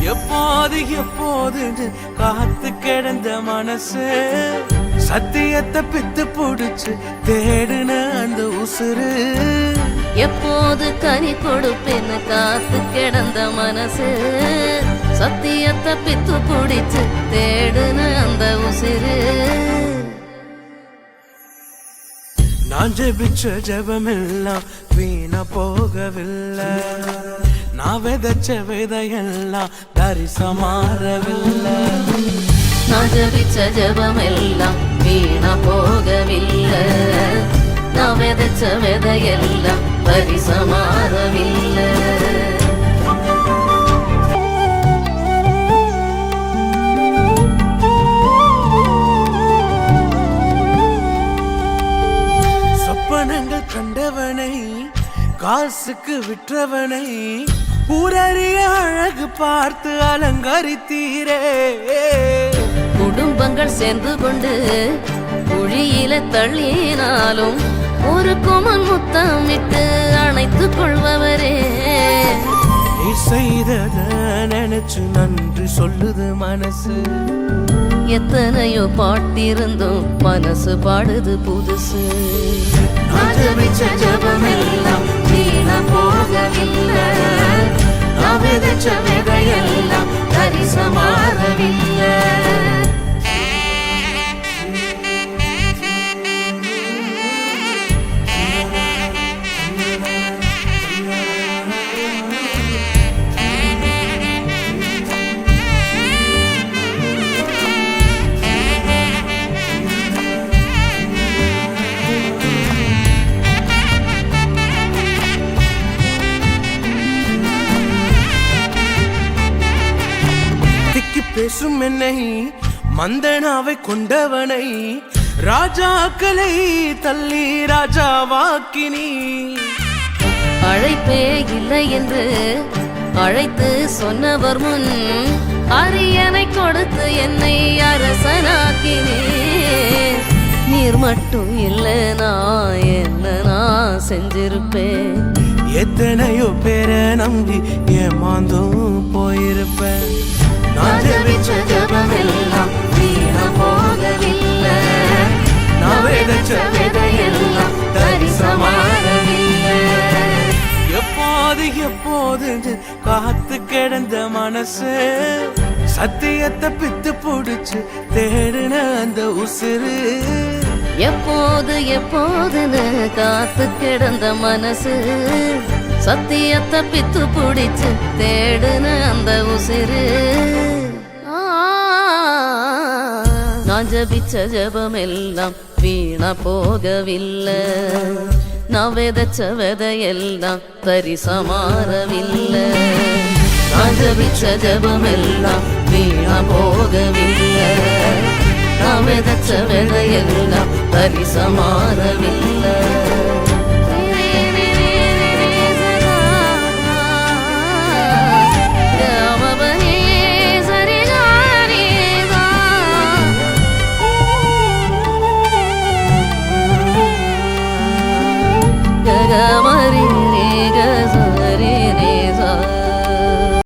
எப்போது எப்போது காத்து கிடந்த மனசு சத்தியத்தை பித்து புடிச்சு தேடுன அந்த உசுறு எப்போது கனி கொடுப்பேன்னு காத்து கிடந்த மனசு சத்தியத்தை பித்து புடிச்சு தேடுன அந்த உசுறு நான் ஜெபிச்ச ஜெபமெல்லாம் வீணா போகவில்லை நான் விதைச்ச விதையெல்லாம் தரிசமாறவில்லை நான் ஜபிச்ச ஜபமெல்லாம் வீணா போகவில்லை நான் விதைச்ச விதையெல்லாம் பரிசமாறவில்லை சொப்பனங்கள் கண்டவனை காசுக்கு விற்றவனை ஊரறிய அழகு பார்த்து அலங்கரித்தீரே குடும்பங்கள் சேர்ந்து கொண்டு குழியில தள்ளினாலும் ஒரு குமன் முத்தமிட்டு அணைத்துக் கொள்பவரே நீ செய்தத நினைச்சு நன்றி சொல்லுது மனசு எத்தனையோ பாட்டிருந்தும் மனசு பாடுது புதுசு நான் ஜபிச்ச ஜபமெல்லாம் வீணா போகவில்லை நான் விதைச்ச விதையெல்லாம் தரிசமாறவில்லை பேசும் என்னை மந்தனாவை கொண்டவனை ராஜாக்களை தள்ளி ராஜாவாக்கினி அழைப்பே இல்லை என்று அழைத்து சொன்னவர் முன் அரியணை கொடுத்து என்னை அரசனாக்கினே நீர் மட்டும் இல்லைனா என்ன நான் செஞ்சிருப்பேன் எத்தனையோ பேரை நம்பி ஏமாந்தும் போயிருப்பேன் நான் ஜபிச்ச ஜபமெல்லாம் வீணா போகவில்லை நான் விதைச்ச விதையெல்லாம் தரிசமாறவில்லை எப்போது எப்போது காத்து கிடந்த மனசு சத்தியத்தை பித்து புடிச்சு தேடுன அந்த உசுறு எப்போது எப்போதுன்னு காத்து கிடந்த மனசு சத்தியத்தை பித்து புடிச்சு தேடுன அந்த உசிறு நான் ஜபிச்ச ஜபமெல்லாம் வீணா போகவில்லை நான் விதைச்ச விதையெல்லாம் பரிசமாறவில்லை நான் ஜபிச்ச ஜபமெல்லாம் வீணா போகவில்லை நான் விதைச்ச விதையெல்லாம் பரிசமாறவில்லை